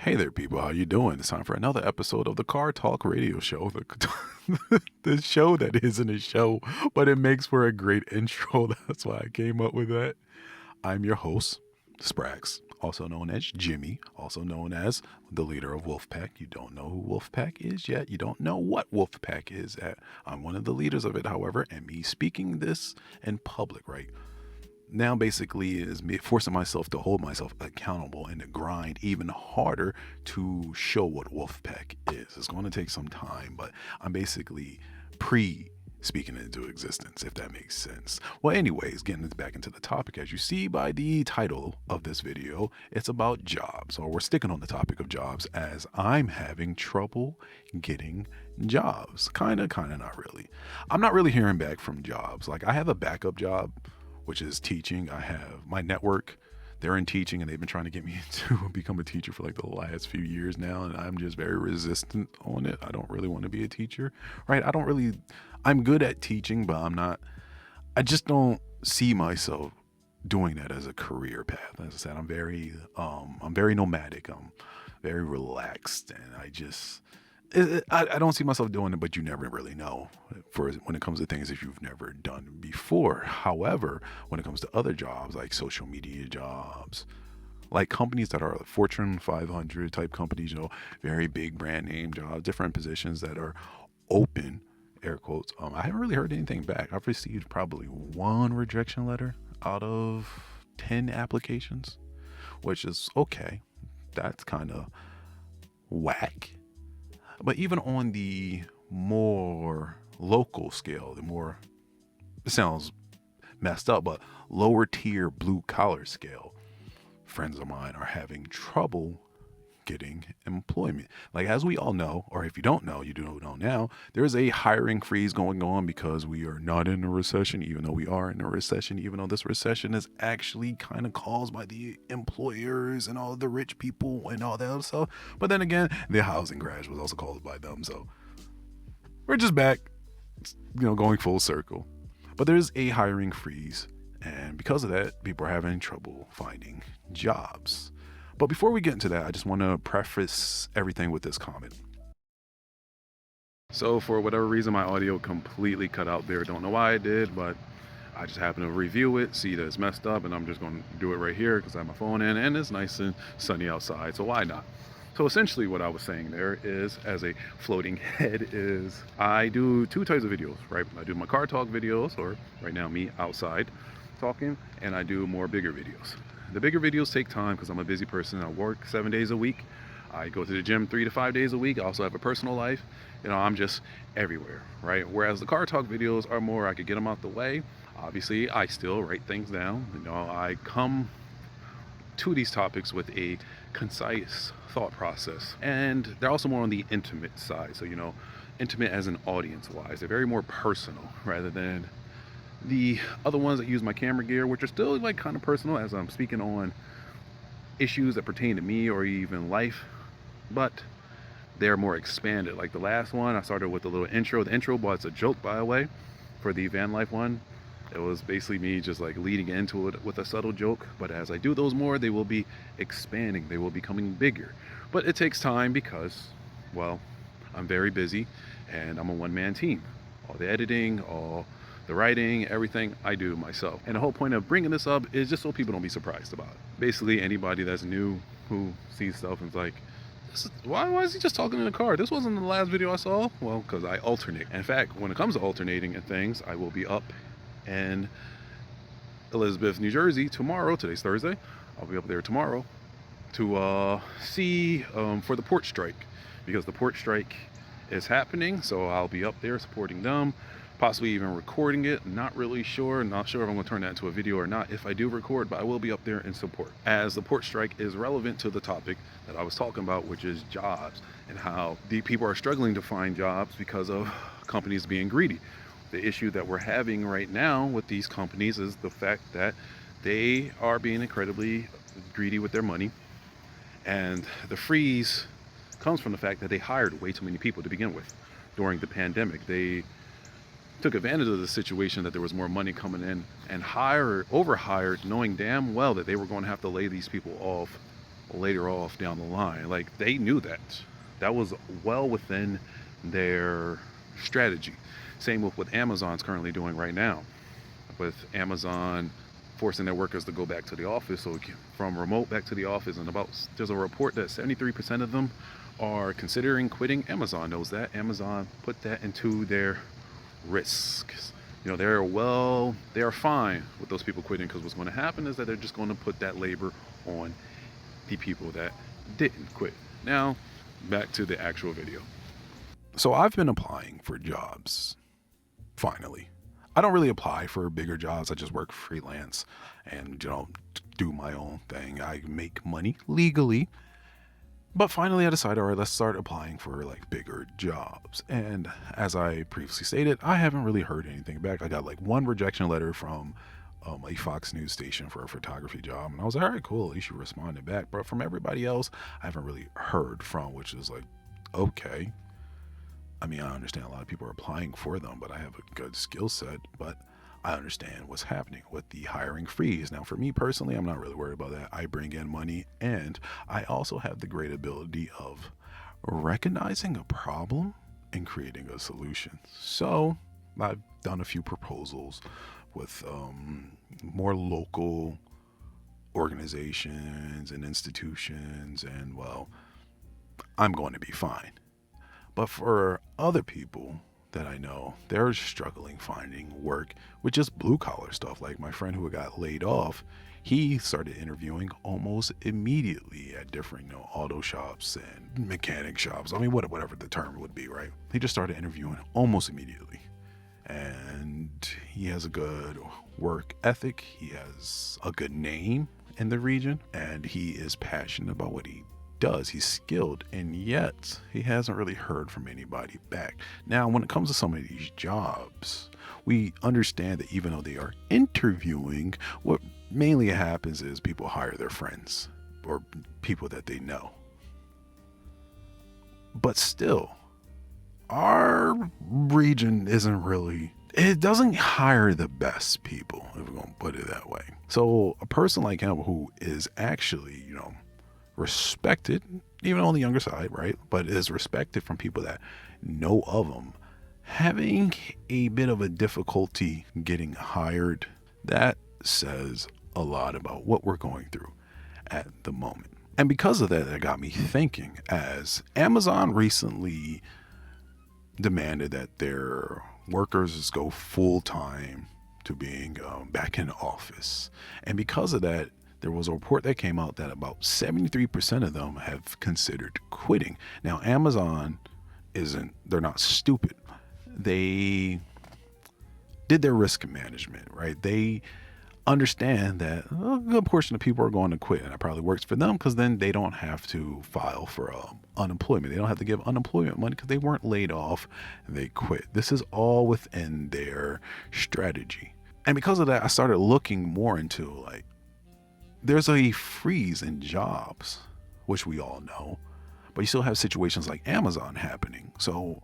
Hey there, people. How you doing? It's time for another episode of the Car Talk Radio Show, the show that isn't a show, but it makes for a great intro. That's why I came up with that. I'm your host, Sprax, also known as Jimmy, also known as the leader of Wolfpack. You don't know who Wolfpack is yet. You don't know what Wolfpack is yet. I'm one of the leaders of it, however, and me speaking this in public, right? Now basically is me forcing myself to hold myself accountable and to grind even harder to show what Wolfpack is. It's going to take some time, but I'm basically pre speaking into existence, if that makes sense. Well, anyways, getting back into the topic, as you see by the title of this video, it's about jobs, or we're sticking on the topic of jobs as I'm having trouble getting jobs. Kind of, not really. I'm not really hearing back from jobs. Like, I have a backup job, which is teaching. I have my network. They're in teaching and they've been trying to get me to become a teacher for like the last few years now. And I'm just very resistant on it. I don't really want to be a teacher, right? I'm good at teaching, but I just don't see myself doing that as a career path. As I said, I'm very nomadic. I'm very relaxed and I don't see myself doing it, but you never really know for when it comes to things that you've never done before. However, when it comes to other jobs like social media jobs, like companies that are Fortune 500 type companies, very big brand name jobs, different positions that are open, air quotes. I haven't really heard anything back. I've received probably one rejection letter out of 10 applications, which is okay. That's kind of whack. But even on the more local scale, it sounds messed up, but lower tier blue collar scale, friends of mine are having trouble getting employment. Like, as we all know, or if you don't know, you do know now, there's a hiring freeze going on because we are not in a recession, even though we are in a recession, even though this recession is actually kind of caused by the employers and all the rich people and all that other stuff. But then again, the housing crash was also caused by them. So we're just back, going full circle. But there's a hiring freeze. And because of that, people are having trouble finding jobs. But before we get into that, I just want to preface everything with this comment. So, for whatever reason, my audio completely cut out there. Don't know why I did, but I just happened to review it, see that it's messed up, and I'm just going to do it right here because I have my phone in and it's nice and sunny outside. So, why not? So essentially what I was saying there is, as a floating head, is I do two types of videos, right? I do my car talk videos, or right now me outside talking, and I do more bigger videos. The bigger videos take time because I'm a busy person. I work 7 days a week. I go to the gym 3 to 5 days a week. I also have a personal life. I'm just everywhere, right? Whereas the car talk videos are more, I could get them out the way. Obviously, I still write things down. I come to these topics with a concise thought process. And they're also more on the intimate side. So, intimate as an audience wise. They're very more personal rather than the other ones that use my camera gear, which are still like kind of personal as I'm speaking on issues that pertain to me or even life, but they're more expanded. Like the last one, I started with a little intro. The intro was a joke, by the way, for the van life one. It was basically me just like leading into it with a subtle joke. But as I do those more, they will be expanding. They will be becoming bigger. But it takes time because, well, I'm very busy and I'm a one-man team. All the editing, all the writing, everything I do myself. And the whole point of bringing this up is just so people don't be surprised about it. Basically, anybody that's new who sees stuff and is like, why is he just talking in the car? This wasn't the last video I saw. Well, because I alternate. In fact, when it comes to alternating and things, I will be up in Elizabeth, New Jersey tomorrow. Today's Thursday. I'll be up there tomorrow to see for the port strike, because the port strike is happening. So I'll be up there supporting them, possibly even recording it. Not really sure. Not sure if I'm going to turn that into a video or not if I do record, but I will be up there in support, as the port strike is relevant to the topic that I was talking about, which is jobs and how the people are struggling to find jobs because of companies being greedy. The issue that we're having right now with these companies is the fact that they are being incredibly greedy with their money, and the freeze comes from the fact that they hired way too many people to begin with during the pandemic. They took advantage of the situation that there was more money coming in and overhired, knowing damn well that they were going to have to lay these people off later off down the line. Like they knew that. That was well within their strategy. Same with what Amazon's currently doing right now, with Amazon forcing their workers to go back to the office, so from remote back to the office. And about there's a report that 73% of them are considering quitting. Amazon knows that. Amazon put that into their risks. They are fine with those people quitting, because what's going to happen is that they're just going to put that labor on the people that didn't quit. Now, back to the actual video. So I've been applying for jobs, finally. I don't really apply for bigger jobs. I just work freelance and, do my own thing. I make money legally. But finally I decided, all right, let's start applying for like bigger jobs. And as I previously stated, I haven't really heard anything back. I got like one rejection letter from a Fox News station for a photography job. And I was like, all right, cool. At least you responded back. But from everybody else, I haven't really heard from, which is like, okay. I mean, I understand a lot of people are applying for them, but I have a good skill set. But I understand what's happening with the hiring freeze. Now, for me personally, I'm not really worried about that. I bring in money, and I also have the great ability of recognizing a problem and creating a solution. So I've done a few proposals with more local organizations and institutions, and well, I'm going to be fine. But for other people that I know, they're struggling finding work with just blue collar stuff. Like my friend who got laid off, he started interviewing almost immediately at different, auto shops and mechanic shops. I mean, whatever the term would be, right? He just started interviewing almost immediately. And he has a good work ethic. He has a good name in the region, and he is passionate about what he does. He's skilled, and yet he hasn't really heard from anybody back. Now, when it comes to some of these jobs, we understand that even though they are interviewing, what mainly happens is people hire their friends or people that they know. But still, our region it doesn't hire the best people, if we're going to put it that way. So a person like him who is actually, respected, even on the younger side, right? But is respected from people that know of him, having a bit of a difficulty getting hired, that says a lot about what we're going through at the moment. And because of that, it got me thinking, as Amazon recently demanded that their workers go full time to being back in office. And because of that, there was a report that came out that about 73% of them have considered quitting. Now, Amazon they're not stupid. They did their risk management, right? They understand that a good portion of people are going to quit, and it probably works for them because then they don't have to file for unemployment. They don't have to give unemployment money because they weren't laid off. They quit. This is all within their strategy. And because of that, I started looking more into like, there's a freeze in jobs, which we all know, but you still have situations like Amazon happening. So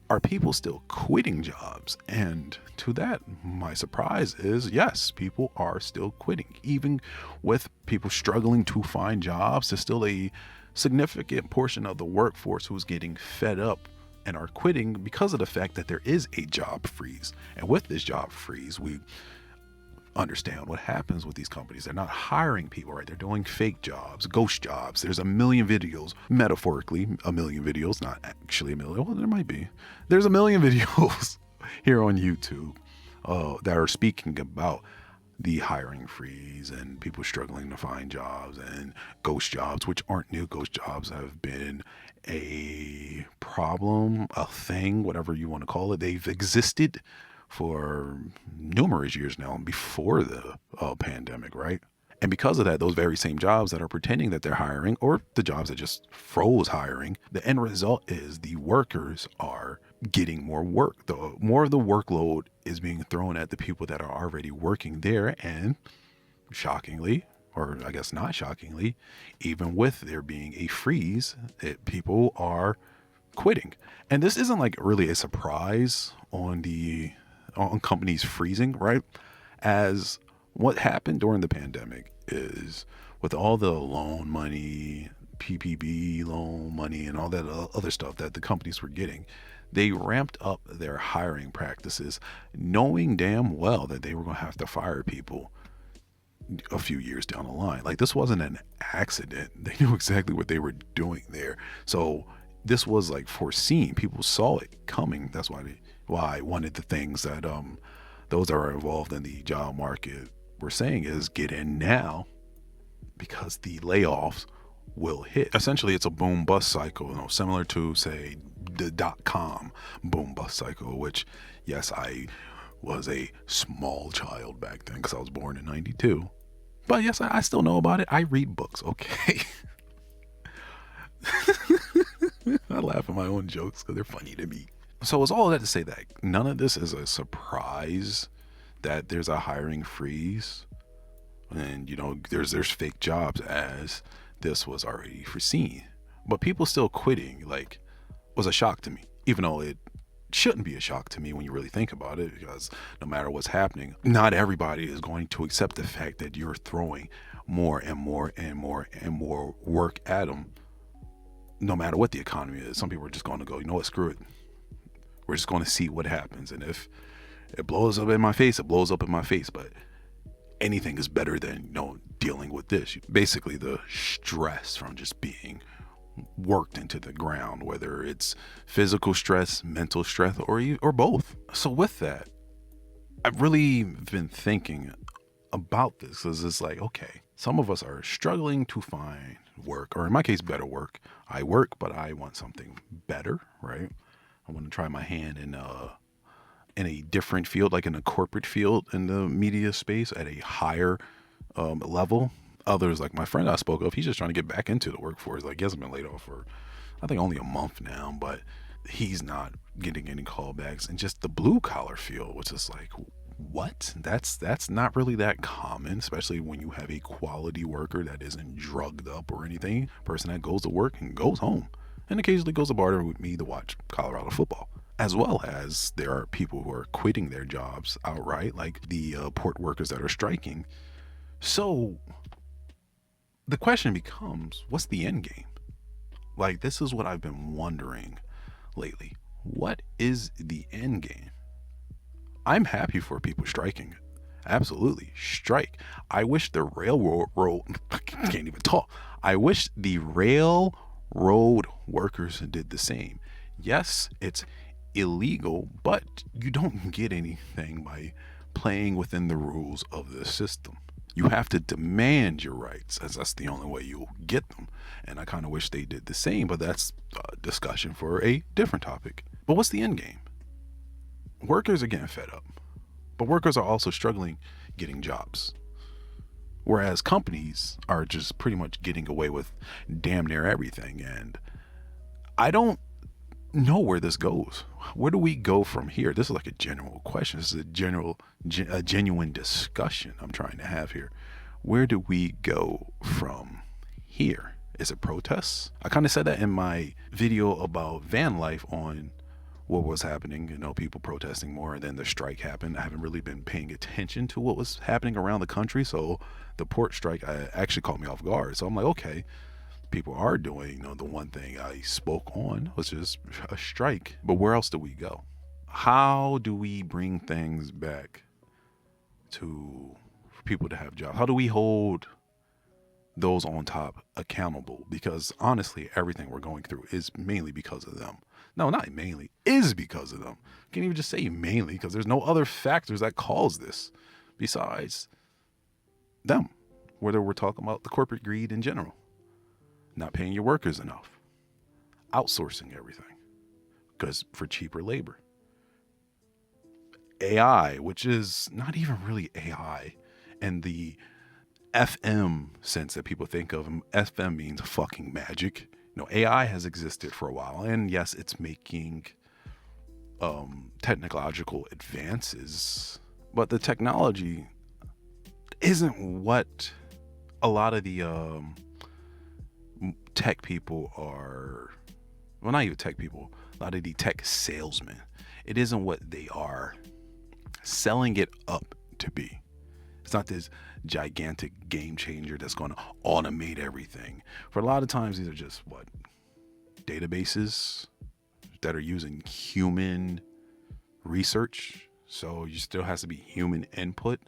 are people still quitting jobs? And to that, my surprise is yes, people are still quitting. Even with people struggling to find jobs, there's still a significant portion of the workforce who's getting fed up and are quitting because of the fact that there is a job freeze. And with this job freeze, we understand what happens with these companies. They're not hiring people, right? They're doing fake jobs, ghost jobs. There's a million videos, metaphorically, a million videos, not actually a million. Well, there might be. There's a million videos here on YouTube that are speaking about the hiring freeze and people struggling to find jobs and ghost jobs, which aren't new. Ghost jobs have been a problem, a thing, whatever you want to call it. They've existed for numerous years now, before the pandemic, right? And because of that, those very same jobs that are pretending that they're hiring, or the jobs that just froze hiring, the end result is the workers are getting more work. More of the workload is being thrown at the people that are already working there. And shockingly, or I guess not shockingly, even with there being a freeze, people are quitting. And this isn't like really a surprise on companies freezing, right? As what happened during the pandemic is with all the loan money, PPP loan money, and all that other stuff that the companies were getting, they ramped up their hiring practices, knowing damn well that they were going to have to fire people a few years down the line. Like, this wasn't an accident. They knew exactly what they were doing there. So this was like foreseen. People saw it coming. That's why one of the things that those that are involved in the job market were saying is get in now, because the layoffs will hit. Essentially, it's a boom bust cycle, similar to, say, the .com boom bust cycle, which, yes, I was a small child back then because I was born in 92. But yes, I still know about it. I read books, okay? I laugh at my own jokes because they're funny to me. So it's all that to say that none of this is a surprise that there's a hiring freeze. And, there's fake jobs, as this was already foreseen. But people still quitting, was a shock to me, even though it shouldn't be a shock to me when you really think about it, because no matter what's happening, not everybody is going to accept the fact that you're throwing more and more and more and more work at them, no matter what the economy is. Some people are just going to go, you know what, screw it. We're just going to see what happens. And if it blows up in my face, it blows up in my face. But anything is better than, dealing with this. Basically, the stress from just being worked into the ground, whether it's physical stress, mental stress, or both. So with that, I've really been thinking about this, because it's like, okay, some of us are struggling to find work, or in my case, better work. I work, but I want something better, right? I want to try my hand in a different field, like in a corporate field in the media space at a higher level. Others, like my friend I spoke of, he's just trying to get back into the workforce. Like, he hasn't been laid off for, I think, only a month now, but he's not getting any callbacks. And just the blue collar field, which is like, what? That's not really that common, especially when you have a quality worker that isn't drugged up or anything. Person that goes to work and goes home, and occasionally goes to barter with me to watch Colorado football. As well as there are people who are quitting their jobs outright, like the port workers that are striking. So the question becomes, what's the end game? Like, this is what I've been wondering lately. What is the end game? I'm happy for people striking. Absolutely. Strike. I wish the I can't even talk. I wish the railroad workers did the same. Yes, it's illegal, but you don't get anything by playing within the rules of the system. You have to demand your rights, as that's the only way you'll get them. And I kind of wish they did the same, but that's a discussion for a different topic. But what's the end game? Workers are getting fed up, but workers are also struggling getting jobs. Whereas companies are just pretty much getting away with damn near everything. And I don't know where this goes. Where do we go from here? This is like a general question. This is a genuine discussion I'm trying to have here. Where do we go from here? Is it protests? I kind of said that in my video about van life on what was happening, people protesting more, and then the strike happened. I haven't really been paying attention to what was happening around the country. So the port strike actually caught me off guard. So I'm like, okay, people are doing, the one thing I spoke on, which is a strike. But where else do we go? How do we bring things back for people to have jobs? How do we hold those on top accountable? Because honestly, everything we're going through is mainly because of them. No, not mainly, is because of them. Can't even just say mainly, because there's no other factors that cause this besides them. Whether we're talking about the corporate greed in general, not paying your workers enough, outsourcing everything because for cheaper labor, AI, which is not even really AI, and the FM sense that people think of. FM means fucking magic. AI has existed for a while, and yes, it's making technological advances, but the technology isn't what a lot of the tech people are. Well, not even tech people, a lot of the tech salesmen. It isn't what they are selling it up to be. It's not this gigantic game changer that's going to automate everything. For a lot of times, these are just databases that are using human research. So you still has to be human input.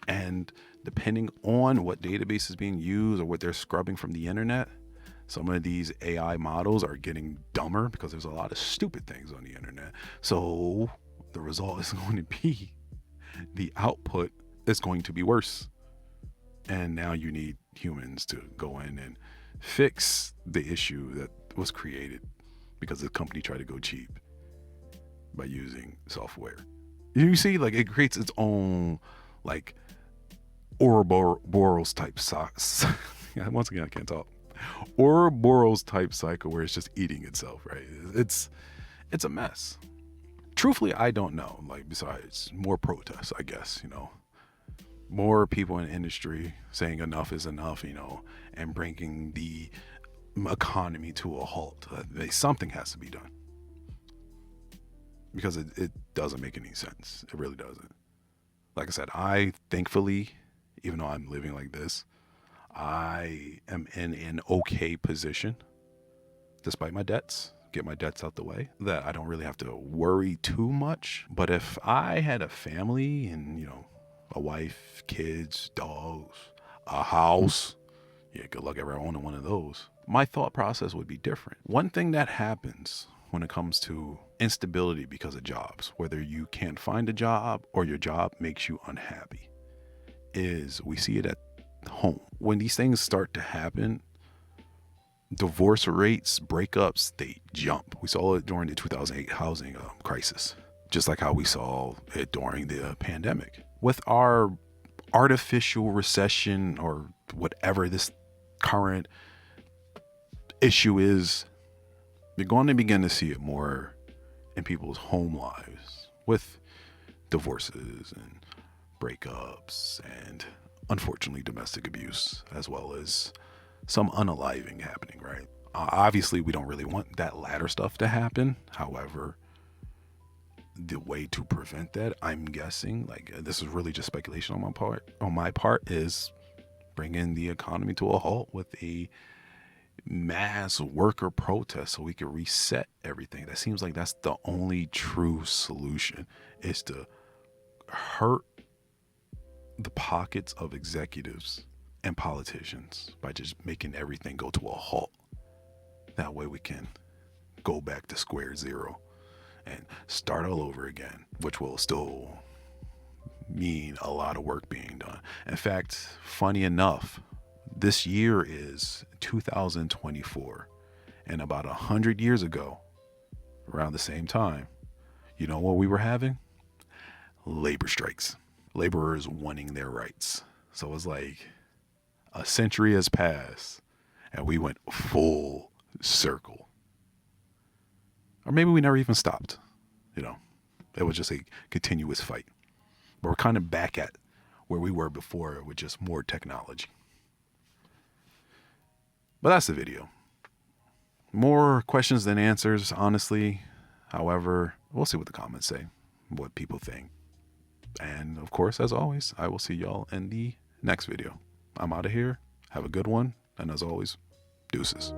And depending on what database is being used or what they're scrubbing from the internet, some of these AI models are getting dumber because there's a lot of stupid things on the internet. So the result is going to be the output is going to be worse. And now you need humans to go in and fix the issue that was created because the company tried to go cheap by using software. You see, like, it creates its own, like, Ouroboros type socks. Once again, I can't talk. Ouroboros type cycle where it's just eating itself, right? It's a mess. Truthfully, I don't know. Like, besides more protests, I guess, more people in the industry saying enough is enough, and bringing the economy to a halt. Something has to be done because it doesn't make any sense. It really doesn't. Like I said, I thankfully, even though I'm living like this, I am in an okay position despite my debts. Get my debts out the way, that I don't really have to worry too much. But if I had a family and, a wife, kids, dogs, a house, yeah, good luck ever owning one of those, my thought process would be different. One thing that happens when it comes to instability because of jobs, whether you can't find a job or your job makes you unhappy, is we see it at home. When these things start to happen, divorce rates, breakups, they jump. We saw it during the 2008 housing crisis, just like how we saw it during the pandemic. With our artificial recession or whatever this current issue is, you're going to begin to see it more in people's home lives with divorces and breakups and, unfortunately, domestic abuse, as well as some unaliving happening, right? Obviously, we don't really want that latter stuff to happen. However, the way to prevent that, I'm guessing, like, this is really just speculation on my part, is bringing the economy to a halt with a mass worker protest so we can reset everything. That seems like that's the only true solution, is to hurt the pockets of executives and politicians by just making everything go to a halt. That way we can go back to square zero and start all over again, which will still mean a lot of work being done. In fact, funny enough, this year is 2024, and about 100 years ago, around the same time, you know what we were having? Labor strikes. Laborers wanting their rights. So it's like a century has passed and we went full circle. Or maybe we never even stopped. It was just a continuous fight. But we're kind of back at where we were before with just more technology. But that's the video. More questions than answers, honestly. However, we'll see what the comments say, what people think. And of course, as always, I will see y'all in the next video. I'm out of here. Have a good one. And as always, deuces.